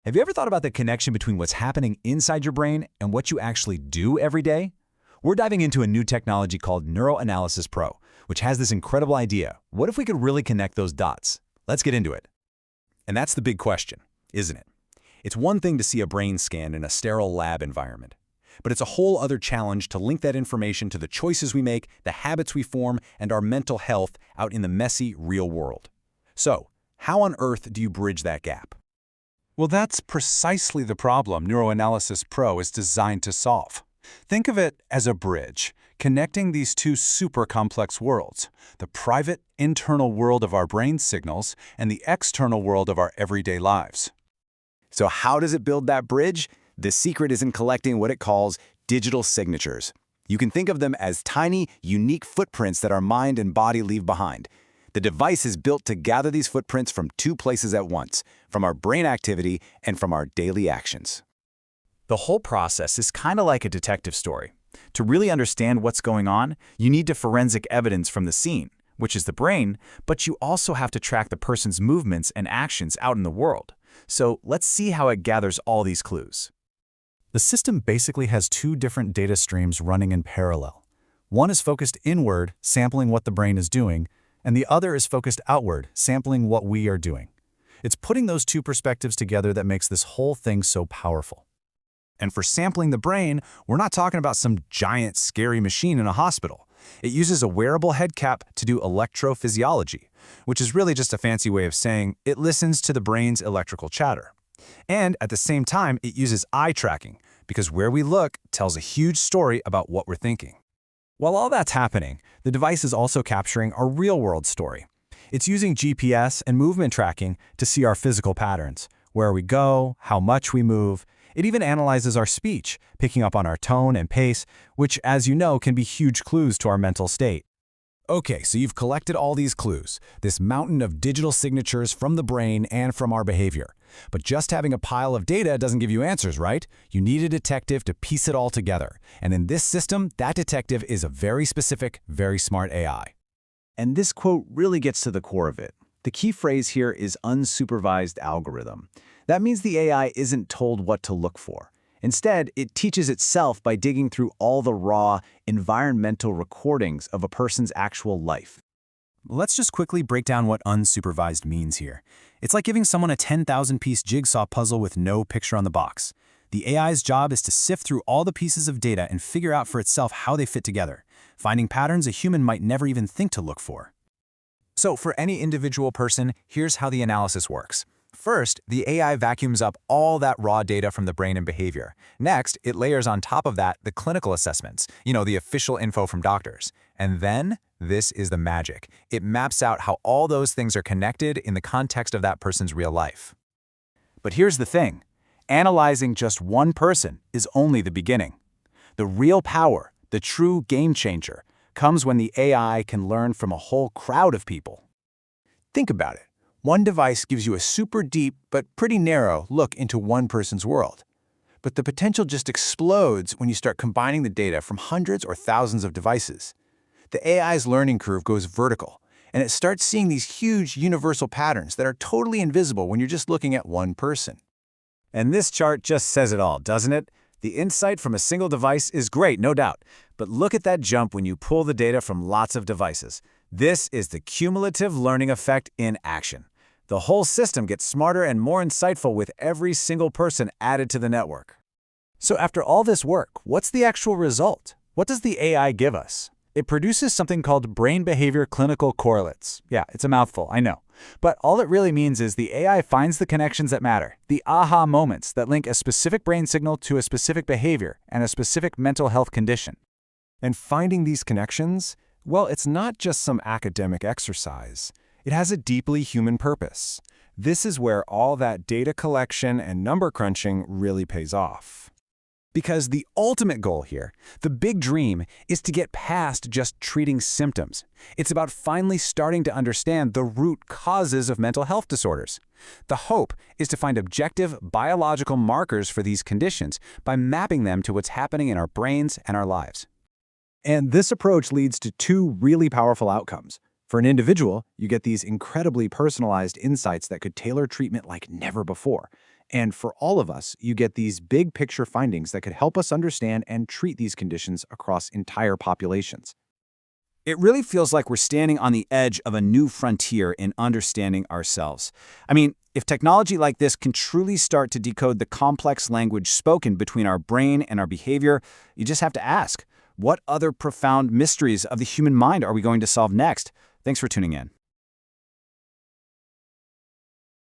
Have you ever thought about the connection between what's happening inside your brain and what you actually do every day? We're diving into a new technology called Neuroanalysis Pro, which has this incredible idea. What if we could really connect those dots? Let's get into it. And that's the big question, isn't it? It's one thing to see a brain scan in a sterile lab environment, but it's a whole other challenge to link that information to the choices we make, the habits we form, and our mental health out in the messy, real world. So, how on earth do you bridge that gap? Well, that's precisely the problem Neuroanalysis Pro is designed to solve. Think of it as a bridge, connecting these two super complex worlds, the private, internal world of our brain signals and the external world of our everyday lives. So how does it build that bridge? The secret is in collecting what it calls digital signatures. You can think of them as tiny, unique footprints that our mind and body leave behind. The device is built to gather these footprints from two places at once, from our brain activity and from our daily actions. The whole process is kind of like a detective story. To really understand what's going on, you need forensic evidence from the scene, which is the brain, but you also have to track the person's movements and actions out in the world. So let's see how it gathers all these clues. The system basically has two different data streams running in parallel. One is focused inward, sampling what the brain is doing, and the other is focused outward, sampling what we are doing. It's putting those two perspectives together that makes this whole thing so powerful. And for sampling the brain, we're not talking about some giant, scary machine in a hospital. It uses a wearable head cap to do electrophysiology, which is really just a fancy way of saying it listens to the brain's electrical chatter. And at the same time, it uses eye tracking, because where we look tells a huge story about what we're thinking. While all that's happening, the device is also capturing our real-world story. It's using GPS and movement tracking to see our physical patterns, where we go, how much we move. It even analyzes our speech, picking up on our tone and pace, which, as you know, can be huge clues to our mental state. Okay, so you've collected all these clues, this mountain of digital signatures from the brain and from our behavior. But just having a pile of data doesn't give you answers, right? You need a detective to piece it all together. And in this system, that detective is a very specific, very smart AI. And this quote really gets to the core of it. The key phrase here is unsupervised algorithm. That means the AI isn't told what to look for. Instead, it teaches itself by digging through all the raw, environmental recordings of a person's actual life. Let's just quickly break down what unsupervised means here. It's like giving someone a 10,000-piece jigsaw puzzle with no picture on the box. The AI's job is to sift through all the pieces of data and figure out for itself how they fit together, finding patterns a human might never even think to look for. So for any individual person, here's how the analysis works. First, the AI vacuums up all that raw data from the brain and behavior. Next, it layers on top of that the clinical assessments, the official info from doctors. And then, this is the magic. It maps out how all those things are connected in the context of that person's real life. But here's the thing. Analyzing just one person is only the beginning. The real power, the true game changer, comes when the AI can learn from a whole crowd of people. Think about it. One device gives you a super deep but pretty narrow look into one person's world. But the potential just explodes when you start combining the data from hundreds or thousands of devices. The AI's learning curve goes vertical, and it starts seeing these huge universal patterns that are totally invisible when you're just looking at one person. And this chart just says it all, doesn't it? The insight from a single device is great, no doubt. But look at that jump when you pull the data from lots of devices. This is the cumulative learning effect in action. The whole system gets smarter and more insightful with every single person added to the network. So after all this work, what's the actual result? What does the AI give us? It produces something called brain behavior clinical correlates. Yeah, it's a mouthful, I know. But all it really means is the AI finds the connections that matter, the aha moments that link a specific brain signal to a specific behavior and a specific mental health condition. And finding these connections, well, it's not just some academic exercise. It has a deeply human purpose. This is where all that data collection and number crunching really pays off. Because the ultimate goal here, the big dream, is to get past just treating symptoms. It's about finally starting to understand the root causes of mental health disorders. The hope is to find objective biological markers for these conditions by mapping them to what's happening in our brains and our lives. And this approach leads to two really powerful outcomes. For an individual, you get these incredibly personalized insights that could tailor treatment like never before. And for all of us, you get these big picture findings that could help us understand and treat these conditions across entire populations. It really feels like we're standing on the edge of a new frontier in understanding ourselves. I mean, if technology like this can truly start to decode the complex language spoken between our brain and our behavior, you just have to ask, what other profound mysteries of the human mind are we going to solve next? Thanks for tuning in.